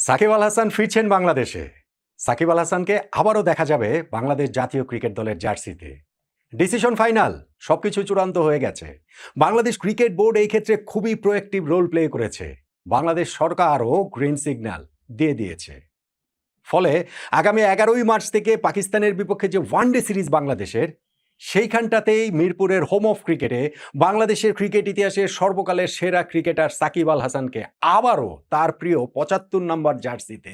সাকিব আল হাসান ফিরছেন বাংলাদেশে। সাকিব আল হাসানকে আবারও দেখা যাবে বাংলাদেশ জাতীয় ক্রিকেট দলের জার্সিতে। ডিসিশন ফাইনাল, সবকিছু চূড়ান্ত হয়ে গেছে। বাংলাদেশ ক্রিকেট বোর্ড এই ক্ষেত্রে খুবই প্রোঅ্যাক্টিভ রোল প্লে করেছে। বাংলাদেশ সরকারও গ্রিন সিগন্যাল দিয়ে দিয়েছে। ফলে আগামী 11ই মার্চ থেকে পাকিস্তানের বিপক্ষে যে ওয়ানডে সিরিজ বাংলাদেশের, সেইখানটাতেই মিরপুরের হোম অফ ক্রিকেটে বাংলাদেশের ক্রিকেট ইতিহাসের সর্বকালের সেরা ক্রিকেটার সাকিব আল হাসানকে আবারও তার প্রিয় 75 নম্বর জার্সিতে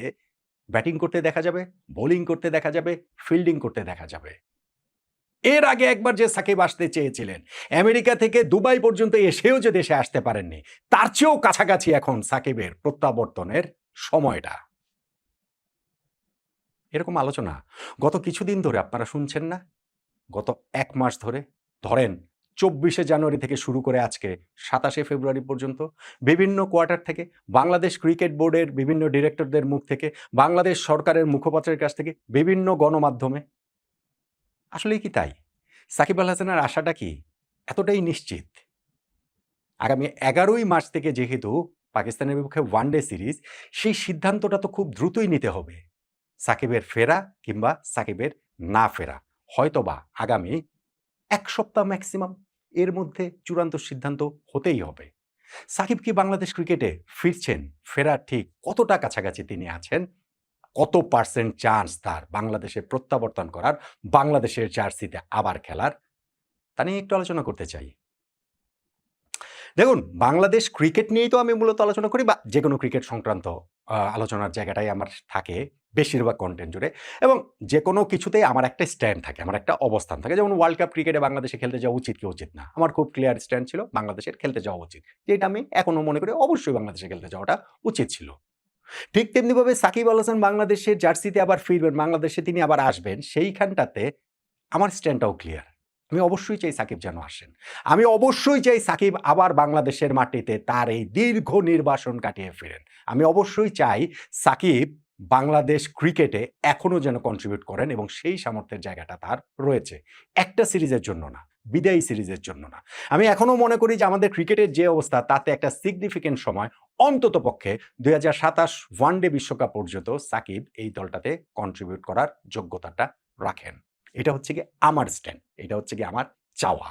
ব্যাটিং করতে দেখা যাবে, বোলিং করতে দেখা যাবে, ফিল্ডিং করতে দেখা যাবে। এর আগে একবার যে সাকিব আসতে চেয়েছিলেন, আমেরিকা থেকে দুবাই পর্যন্ত এসেও যে দেশে আসতে পারেননি, তার চেয়েও কাছাকাছি এখন সাকিবের প্রত্যাবর্তনের সময়টা। এরকম আলোচনা গত কিছুদিন ধরে আপনারা শুনছেন না? গত 1 মাস ধরে, ধরেন 24শে জানুয়ারি থেকে শুরু করে আজকে 27শে ফেব্রুয়ারি পর্যন্ত বিভিন্ন কোয়ার্টার থেকে, বাংলাদেশ ক্রিকেট বোর্ডের বিভিন্ন ডিরেক্টরদের মুখ থেকে, বাংলাদেশ সরকারের মুখপাত্রের কাছ থেকে, বিভিন্ন গণমাধ্যমে। আসলেই কি তাই? সাকিব আল হাসানের আশাটা কি এতটাই নিশ্চিত? আগামী 11ই মার্চ থেকে যেহেতু পাকিস্তানের বিপক্ষে ওয়ানডে সিরিজ, সেই সিদ্ধান্তটা তো খুব দ্রুতই নিতে হবে। সাকিবের ফেরা কিংবা সাকিবের না ফেরা হয়তোবা আগামী 1 সপ্তাহ ম্যাক্সিমাম, এর মধ্যে চূড়ান্ত সিদ্ধান্ত হতেই হবে। সাকিব কি বাংলাদেশ ক্রিকেটে ফিরছেন? ফেরার ঠিক কতটা কাছাকাছি তিনি আছেন? কত পার্সেন্ট চান্স তার বাংলাদেশে প্রত্যাবর্তন করার, বাংলাদেশের জার্সিতে আবার খেলার? তা নিয়ে একটু আলোচনা করতে চাই। দেখুন, বাংলাদেশ ক্রিকেট নিয়েই তো আমি মূলত আলোচনা করি, বা যেকোনো ক্রিকেট সংক্রান্ত আলোচনার জায়গাটাই আমার থাকে বেশিরভাগ কন্টেন্ট জুড়ে। এবং যেকোনো কিছুতেই আমার একটা স্ট্যান্ড থাকে, আমার একটা অবস্থান থাকে। যেমন ওয়ার্ল্ড কাপ ক্রিকেটে বাংলাদেশে খেলতে যাওয়া উচিত কি উচিত না, আমার খুব ক্লিয়ার স্ট্যান্ড ছিল বাংলাদেশের খেলতে যাওয়া উচিত, যেটা আমি এখনো মনে করি অবশ্যই বাংলাদেশে খেলতে যাওয়াটা উচিত ছিল। ঠিক তেমনিভাবে সাকিব আল হাসান বাংলাদেশের জার্সিতে আবার ফিরবেন, বাংলাদেশে তিনি আবার আসবেন, সেইখানটাতে আমার স্ট্যান্ডটাও ক্লিয়ার। আমি অবশ্যই চাই সাকিব যেন আসেন। আমি অবশ্যই চাই সাকিব আবার বাংলাদেশের মাটিতে তার এই দীর্ঘ নির্বাসন কাটিয়ে ফেরেন। আমি অবশ্যই চাই সাকিব বাংলাদেশ ক্রিকেটে এখনো যেন কন্ট্রিবিউট করেন, এবং সেই সামর্থ্যের জায়গাটা তার রয়েছে। একটা সিরিজের জন্য না, বিদায়ী সিরিজের জন্য না। আমি এখনো মনে করি যে আমাদের ক্রিকেটের যে অবস্থা, তাতে একটা সিগনিফিকেন্ট সময় অন্ততপক্ষে 2027 ওয়ানডে বিশ্বকাপ পর্যন্ত সাকিব এই দলটাতে কন্ট্রিবিউট করার যোগ্যতাটা রাখেন। এটা হচ্ছে গিয়ে আমার স্ট্যান্ড, এটা হচ্ছে গিয়ে আমার চাওয়া।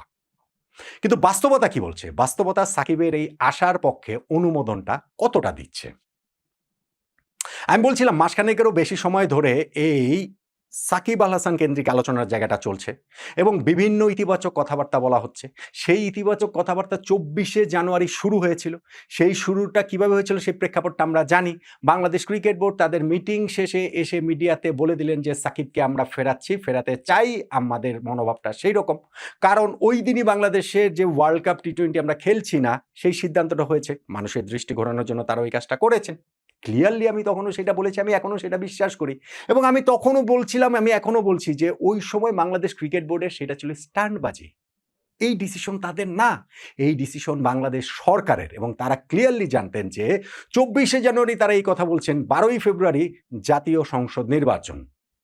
কিন্তু বাস্তবতা কি বলছে? বাস্তবতা সাকিবের এই আশার পক্ষে অনুমোদনটা কতটা দিচ্ছে? আমি বলছিলাম মাসখানেকেরও বেশি সময় ধরে এই সাকিব আল হাসান কেন্দ্রিক আলোচনার জায়গাটা চলছে, এবং বিভিন্ন ইতিবাচক কথাবার্তা বলা হচ্ছে। সেই ইতিবাচক কথাবার্তা 24শে জানুয়ারি শুরু হয়েছিল। সেই শুরুটা কিভাবে হয়েছিল সেই প্রেক্ষাপটটা আমরা জানি। বাংলাদেশ ক্রিকেট বোর্ড তাদের মিটিং শেষে এসে মিডিয়াতে বলে দিলেন যে সাকিবকে আমরা ফেরাচ্ছি, ফেরাতে চাই, আমাদের মনোভাবটা সেই রকম। কারণ ওই দিনই বাংলাদেশের যে ওয়ার্ল্ড কাপ টি-20 আমরা খেলছি না, সেই সিদ্ধান্তটা হয়েছে। মানুষের দৃষ্টি ঘোরানোর জন্য তারা ওই কাজটা করেছেন। ক্লিয়ারলি আমি তখনও সেটা বলেছি, আমি এখনো সেটা বিশ্বাস করি। এবং আমি তখনও বলছিলাম, আমি এখনো বলছি যে ওই সময় বাংলাদেশ ক্রিকেট বোর্ডের সেটা ছিল স্টান্টবাজি। এই ডিসিশন তাদের না, এই ডিসিশন বাংলাদেশ সরকারের। এবং তারা ক্লিয়ারলি জানতেন যে 24শে জানুয়ারি তারা এই কথা বলছেন, 12ই ফেব্রুয়ারি জাতীয় সংসদ নির্বাচন।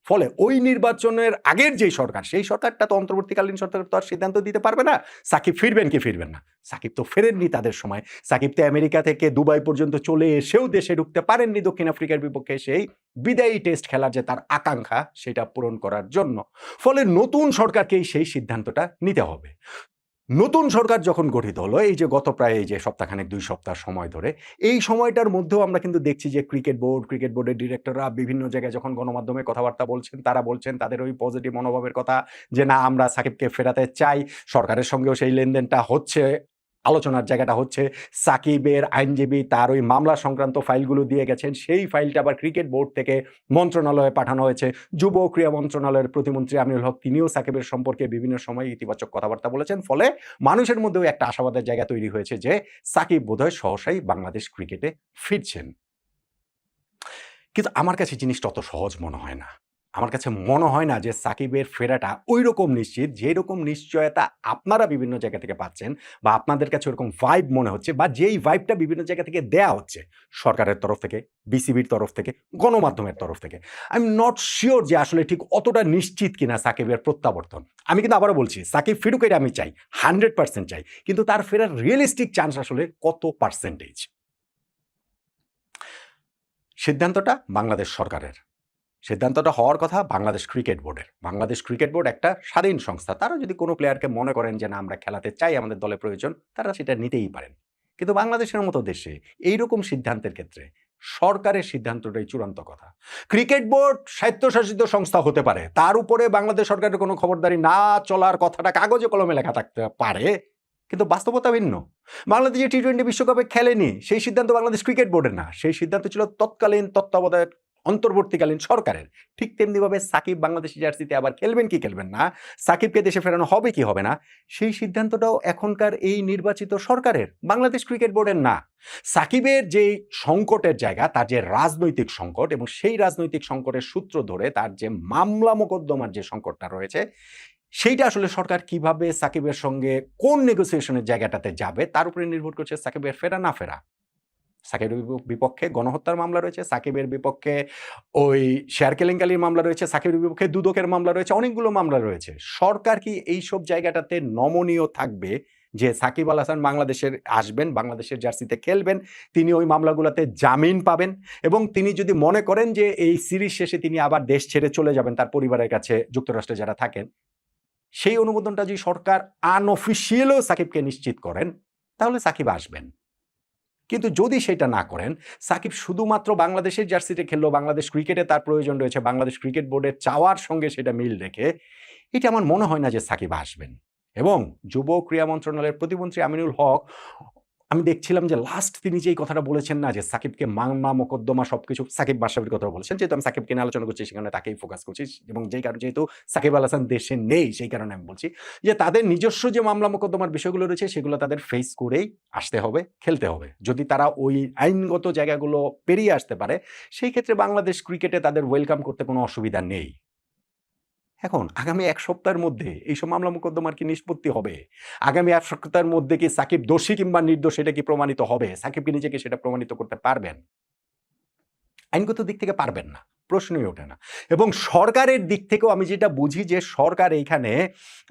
ফলে ওই নির্বাচনের আগের যেই সরকার, সেই সরকারটা তো অন্তর্বর্তীকালীন সরকার তো আর সিদ্ধান্ত দিতে পারবে না সাকিব ফিরবেন কি ফিরবেন না। সাকিব তো ফেরেননি তাদের সময়। সাকিব তো আমেরিকা থেকে দুবাই পর্যন্ত চলে এসেও দেশে ঢুকতে পারেননি দক্ষিণ আফ্রিকার বিপক্ষে সেই বিদায়ী টেস্ট খেলার যে তার আকাঙ্ক্ষা, সেটা পূরণ করার জন্য। ফলে নতুন সরকারকেই সেই সিদ্ধান্তটা নিতে হবে। নতুন সরকার যখন গঠিত হলো, এই যে গত প্রায় এই যে সপ্তাহখানেক 2 সপ্তাহ সময় ধরে, এই সময়টার মধ্যেও আমরা কিন্তু দেখছি যে ক্রিকেট বোর্ডের ডিরেক্টররা বিভিন্ন জায়গায় যখন গণমাধ্যমে কথাবার্তা বলছেন, তারা বলছেন তাদের ওই পজিটিভ মনোভাবের কথা, যে না, আমরা সাকিবকে ফেরাতে চাই। সরকারের সঙ্গেও সেই লেনদেনটা হচ্ছে, আলোচনার জায়গাটা হচ্ছে। সাকিবের আইনজীবী তার ওই মামলা সংক্রান্ত ফাইলগুলো দিয়ে গেছেন, সেই ফাইলটা আবার ক্রিকেট বোর্ড থেকে মন্ত্রণালয়ে পাঠানো হয়েছে। যুব ও ক্রীড়া মন্ত্রণালয়ের প্রতিমন্ত্রী আমিনুল হক তিনিও সাকিবের সম্পর্কে বিভিন্ন সময় ইতিবাচক কথাবার্তা বলেছেন। ফলে মানুষের মধ্যেও একটা আশাবাদের জায়গা তৈরি হয়েছে যে সাকিব বোধহয় সহসাই বাংলাদেশ ক্রিকেটে ফিরছেন। কিন্তু আমার কাছে জিনিসটা অত সহজ মনে হয় না। আমার কাছে মনে হয় না যে সাকিবের ফেরাটা ঐরকম নিশ্চিত, যেরকম নিশ্চয়তা আপনারা বিভিন্ন জায়গা থেকে পাচ্ছেন, বা আপনাদের কাছে ওরকম ভাইব মনে হচ্ছে, বা যেই ভাইবটা বিভিন্ন জায়গা থেকে দেয়া হচ্ছে, সরকারের তরফ থেকে, বিসিবির তরফ থেকে, গণমাধ্যমের তরফ থেকে। আই এম নট সিওর যে আসলে ঠিক অতটা নিশ্চিত কিনা সাকিবের প্রত্যাবর্তন। আমি কিন্তু আবারও বলছি, সাকিব ফিরুক, এটা আমি চাই, 100% চাই। কিন্তু তার ফেরার রিয়েলিস্টিক চান্স আসলে কত পার্সেন্টেজ? সিদ্ধান্তটা বাংলাদেশ সরকারের। সিদ্ধান্তটা হওয়ার কথা বাংলাদেশ ক্রিকেট বোর্ডের। বাংলাদেশ ক্রিকেট বোর্ড একটা স্বাধীন সংস্থা। তারা যদি কোনো প্লেয়ারকে মনে করেন যে না আমরা খেলাতে চাই, আমাদের দলে প্রয়োজন, তারা সেটা নিতেই পারেন। কিন্তু বাংলাদেশের মতো দেশে এইরকম সিদ্ধান্তের ক্ষেত্রে সরকারের সিদ্ধান্তটাই চূড়ান্ত কথা। ক্রিকেট বোর্ড স্বায়ত্তশাসিত সংস্থা হতে পারে, তার উপরে বাংলাদেশ সরকারের কোনো খবরদারি না চলার কথাটা কাগজে কলমে লেখা থাকতে পারে, কিন্তু বাস্তবতা ভিন্ন। বাংলাদেশ যে টি-20 বিশ্বকাপে খেলেনি, সেই সিদ্ধান্ত বাংলাদেশ ক্রিকেট বোর্ডের না, সেই সিদ্ধান্ত ছিল তৎকালীন তত্ত্বাবধায়ক অন্তর্বর্তীকালীন সরকারের। ঠিক তেমনিভাবে সাকিব বাংলাদেশি জার্সিতে আবার খেলবেন কি খেলবেন না, সাকিবকে দেশে ফেরানো হবে কি হবে না, সেই সিদ্ধান্তটাও এখনকার এই নির্বাচিত সরকারের, বাংলাদেশ ক্রিকেট বোর্ডের না। সাকিবের যে সংকটের জায়গা, তার যে রাজনৈতিক সংকট, এবং সেই রাজনৈতিক সংকটের সূত্র ধরে তার যে মামলা মোকদ্দমার যে সংকটটা রয়েছে, সেইটা আসলে সরকার কিভাবে সাকিবের সঙ্গে কোন নেগোসিয়েশনের জায়গাটাতে যাবে তার উপরে নির্ভর করছে সাকিবের ফেরা না ফেরা। সাকিবের বিপক্ষে গণহত্যার মামলা রয়েছে, সাকিবের বিপক্ষে ওই শেয়ার কেলেঙ্কারির মামলা রয়েছে, সাকিবের বিপক্ষে দুদকের মামলা রয়েছে, অনেকগুলো মামলা রয়েছে। সরকার কি এইসব জায়গাটাতে নমনীয় থাকবে যে সাকিব আল হাসান বাংলাদেশের আসবেন, বাংলাদেশের জার্সিতে খেলবেন, তিনি ওই মামলাগুলোতে জামিন পাবেন, এবং তিনি যদি মনে করেন যে এই সিরিজ শেষে তিনি আবার দেশ ছেড়ে চলে যাবেন তার পরিবারের কাছে, যুক্তরাষ্ট্রে যারা থাকেন, সেই অনুমোদনটা যদি সরকার আনঅফিসিয়ালও সাকিবকে নিশ্চিত করেন, তাহলে সাকিব আসবেন। কিন্তু যদি সেটা না করেন, সাকিব শুধুমাত্র বাংলাদেশের জার্সিতে খেললো, বাংলাদেশ ক্রিকেটে তার প্রয়োজন রয়েছে, বাংলাদেশ ক্রিকেট বোর্ডের চাওয়ার সঙ্গে সেটা মিল রেখে, এটা আমার মনে হয় না যে সাকিব আসবেন। এবং যুব ক্রীড়া মন্ত্রণালয়ের প্রতিমন্ত্রী আমিনুল হক, আমি দেখছিলাম যে লাস্ট তিনি যে এই কথাটা বলেছেন না, যে সাকিবকে মামলা মোকদ্দমা সবকিছু, সাকিব বাসাবির কথা বলেছেন, যেহেতু আমি সাকিবকে নিয়ে আলোচনা করছি সেখানে তাকেই ফোকাস করছি, এবং যেই কারণে যেহেতু সাকিব আল হাসান দেশে নেই সেই কারণে আমি বলছি যে তাদের নিজস্ব যে মামলা মোকদ্দমার বিষয়গুলো রয়েছে সেগুলো তাদের ফেস করেই আসতে হবে, খেলতে হবে। যদি তারা ওই আইনগত জায়গাগুলো পেরিয়ে আসতে পারে, সেই ক্ষেত্রে বাংলাদেশ ক্রিকেটে তাদের ওয়েলকাম করতে কোনো অসুবিধা নেই। এখন আগামী ১ সপ্তাহের মধ্যে এইসব মামলা মোকদ্দমার কি নিষ্পত্তি হবে? আগামী ১ সপ্তাহের মধ্যে কি সাকিব দোষী কিংবা নির্দোষ এটা কি প্রমাণিত হবে? সাকিব কি নিজেকে সেটা প্রমাণিত করতে পারবেন? আইনগত দিক থেকে পারবেন না, প্রশ্নই ওঠে না। এবং সরকারের দিক থেকেও আমি যেটা বুঝি যে সরকার এইখানে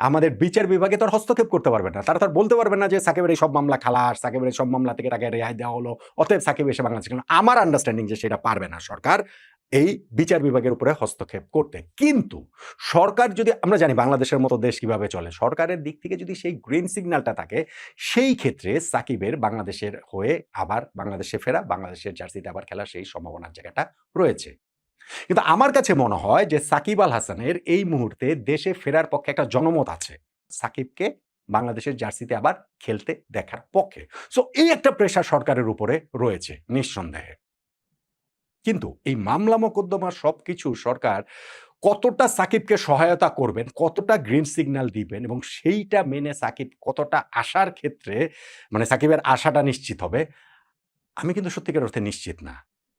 আমাদের বিচার বিভাগে তো আর হস্তক্ষেপ করতে পারবে না। তারা তো আর বলতে পারবে না যে সাকিবের এই সব মামলা খালাস, সাকিবের এই সব মামলা থেকে তাকে রেহাই দেওয়া হলো, অতএব সাকিব এসে বাংলাদেশে খেলবে। আমার আন্ডারস্ট্যান্ডিং যে সেটা পারবে না সরকার এই বিচার বিভাগের উপরে হস্তক্ষেপ করতে। কিন্তু সরকার যদি, আমরা জানি বাংলাদেশের মতো দেশ কিভাবে চলে, সরকারের দিক থেকে যদি সেই গ্রিন সিগন্যালটা থাকে, সেই ক্ষেত্রে সাকিবের বাংলাদেশের হয়ে আবার বাংলাদেশে ফেরা, বাংলাদেশের জার্সিতে আবার খেলার সেই সম্ভাবনার জায়গাটা রয়েছে। কিন্তু আমার কাছে মনে হয় যে সাকিব আল হাসানের এই মুহূর্তে দেশে ফেরার পক্ষে একটা জনমত আছে, সাকিবকে বাংলাদেশের জার্সিতে আবার খেলতে দেখার পক্ষে। সো এই একটা প্রেশার সরকারের উপরে রয়েছে নিঃসন্দেহে। কিন্তু এই মামলা মোকদ্দমা সবকিছু সরকার কতটা সাকিবকে সহায়তা করবেন, কতটা গ্রিন সিগন্যাল দিবেন, এবং সেইটা মেনে সাকিব কতটা আসার ক্ষেত্রে, মানে সাকিবের আশাটা নিশ্চিত হবে, আমি কিন্তু সত্যিকার অর্থে নিশ্চিত না।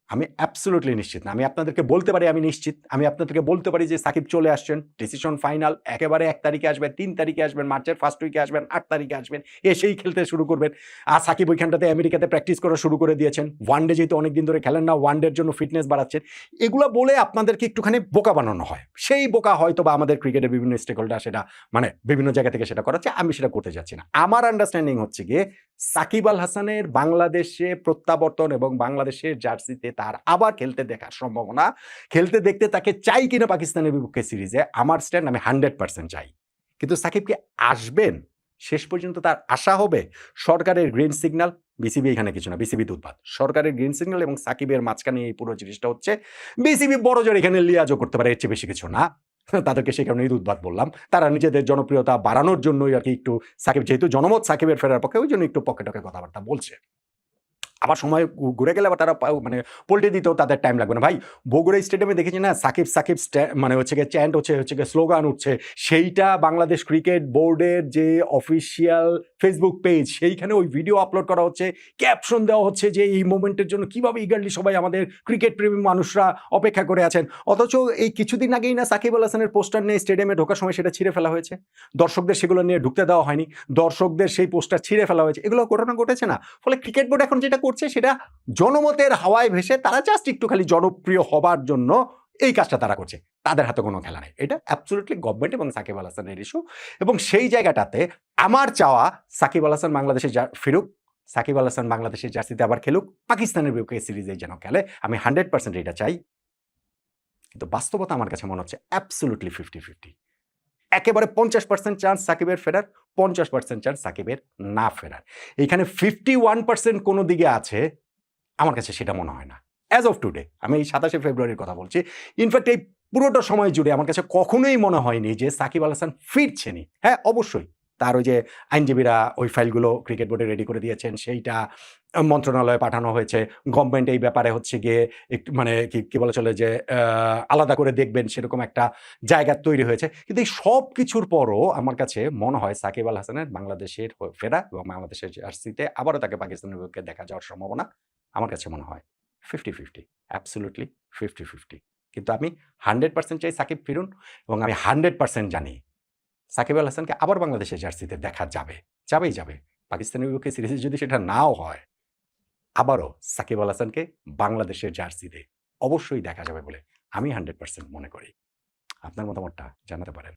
আমি অ্যাবসোলিউটলি নিশ্চিত না। আমি আপনাদেরকে বলতে পারি আমি নিশ্চিত। আমি আপনাদেরকে বলতে পারি যে সাকিব চলে আসছেন। Decision final. একেবারে ১ তারিখে আসবেন, ৩ তারিখে আসবেন, মার্চের ফার্স্ট উইকে আসবেন, ৮ তারিখে আসবেন। এসেই খেলতে শুরু করবেন। আর সাকিব ওইখানটাতে আমেরিকাতে প্র্যাকটিস করা শুরু করে দিয়েছেন। ওয়ানডে যেহেতু অনেকদিন ধরে খেলেন না, ওয়ানডের জন্য ফিটনেস বাড়াচ্ছেন। এগুলা বলে আপনাদেরকে একটুখানি বোকা বানানো হয়। সেই বোকা হয়তোবা আমাদের ক্রিকেটের বিভিন্ন স্টেক হোল্ডার সেটা মানে বিভিন্ন জায়গা থেকে সেটা করাচ্ছে। আমি সেটা করতে যাচ্ছি না। আমার আন্ডারস্ট্যান্ডিং হচ্ছে গিয়ে সাকিব আল হাসানের বাংলাদেশে প্রত্যাবর্তন এবং বাংলাদেশের জার্সিতে তার আবার খেলতে দেখার সম্ভাবনা, খেলতে দেখতে তাকে চাই কিনা পাকিস্তানের বিপক্ষে সিরিজে, আমার স্ট্যান্ড আমি 100% চাই। কিন্তু সাকিব কি আসবেন? শেষ পর্যন্ত তার আশা হবে সরকারের গ্রিন সিগন্যাল, বিসিবি এখানে কিছু না, বিসিবি দুধভাত। সরকারের গ্রিন সিগন্যাল এবং সাকিবের মাঝখানে এই পুরো জিনিসটা হচ্ছে, বিসিবি বড়জোর এখানে লিয়াজও করতে পারে, এর চেয়ে বেশি কিছু না। তাদেরকে সেই কারণে ঈদ উদ্বাদ বললাম। তারা নিজেদের জনপ্রিয়তা বাড়ানোর জন্যই আর কি একটু সাকিব, যেহেতু জনমত সাকিবের ফেরার পক্ষে, ওই জন্য একটু পকেটে কথাবার্তা বলছে। আবার সময় ঘুরে গেলে আবার তারা মানে পল্টে দিতেও তাদের টাইম লাগবে না। ভাই বগুড়া স্টেডিয়ামে দেখেছি না, সাকিব সাকিব মানে হচ্ছে গিয়ে চ্যান্ট হচ্ছে গিয়ে স্লোগান উঠছে, সেইটা বাংলাদেশ ক্রিকেট বোর্ডের যে অফিসিয়াল ফেসবুক পেজ, সেইখানে ওই ভিডিও আপলোড করা হচ্ছে, ক্যাপশন দেওয়া হচ্ছে যে এই মোমেন্টের জন্য কীভাবে ইগারলি সবাই আমাদের ক্রিকেট প্রেমী মানুষরা অপেক্ষা করে আছেন। অথচ এই কিছুদিন আগেই না সাকিব আল হাসানের পোস্টার নিয়ে স্টেডিয়ামে ঢোকার সময় সেটা ছিঁড়ে ফেলা হয়েছে, দর্শকদের সেগুলো নিয়ে ঢুকতে দেওয়া হয়নি, দর্শকদের সেই পোস্টার ছিঁড়ে ফেলা হয়েছে, এগুলো ঘটনা ঘটেছে না। ফলে ক্রিকেট বোর্ড এখন যেটা করছে সেটা জনমতের হাওয়ায় ভেসে তারা জাস্ট একটু খালি জনপ্রিয় হবার জন্য এই কাজটা তারা করছে। তাদের হাতে কোনো খেলা নেই। এটা অ্যাবসলিউটলি গভর্নমেন্ট এবং সাকিব আল হাসানের ইস্যু। এবং সেই জায়গাটাতে আমার চাওয়া সাকিব আল হাসান বাংলাদেশে ফিরুক, সাকিব আল হাসান বাংলাদেশের জার্সিতে আবার খেলুক, পাকিস্তানের বিপক্ষে সিরিজে যেন খেলে। আমি 100% এটা চাই। কিন্তু বাস্তবতা আমার কাছে মনে হচ্ছে অ্যাবসোলুটলি 50-50। একেবারে 50% চান্স সাকিবের ফেরার, 50% চান্স সাকিবের না ফেরার। এইখানে 51% কোন দিকে আছে, আমার কাছে সেটা মনে হয় না। অ্যাজ অফ টুডে, আমি এই ২৭শে ফেব্রুয়ারির কথা বলছি। ইনফ্যাক্ট এই পুরোটা সময় জুড়ে আমার কাছে কখনোই মনে হয়নি যে সাকিব আল হাসান ফিরছেনই। হ্যাঁ, অবশ্যই তার ওই যে আইনজীবীরা ওই ফাইলগুলো ক্রিকেট বোর্ডে রেডি করে দিয়েছেন, সেইটা মন্ত্রণালয়ে পাঠানো হয়েছে। গভর্নমেন্ট এই ব্যাপারে হচ্ছে গিয়ে একটু মানে কি বলা চলে যে আলাদা করে দেখবেন সেরকম একটা জায়গা তৈরি হয়েছে। কিন্তু এই সবকিছুর পরও আমার কাছে মনে হয় সাকিব আল হাসানের বাংলাদেশের ফেরা এবং বাংলাদেশের জার্সিতে আবারও তাকে পাকিস্তানের বিপক্ষে দেখা যাওয়ার সম্ভাবনা আমার কাছে মনে হয় 50-50, অ্যাবসোলুটলি 50-50। কিন্তু আমি 100% চাই সাকিব ফিরুন এবং আমি 100% জানি সাকিব আল হাসানকে আবার বাংলাদেশের জার্সিতে দেখা যাবে। যাবেই যাবে। পাকিস্তানের বিপক্ষে সিরিজে যদি সেটা নাও হয়, আবারও সাকিব আল হাসানকে বাংলাদেশের জার্সিতে অবশ্যই দেখা যাবে বলে আমি 100% মনে করি। আপনার মতামতটা জানাতে পারেন।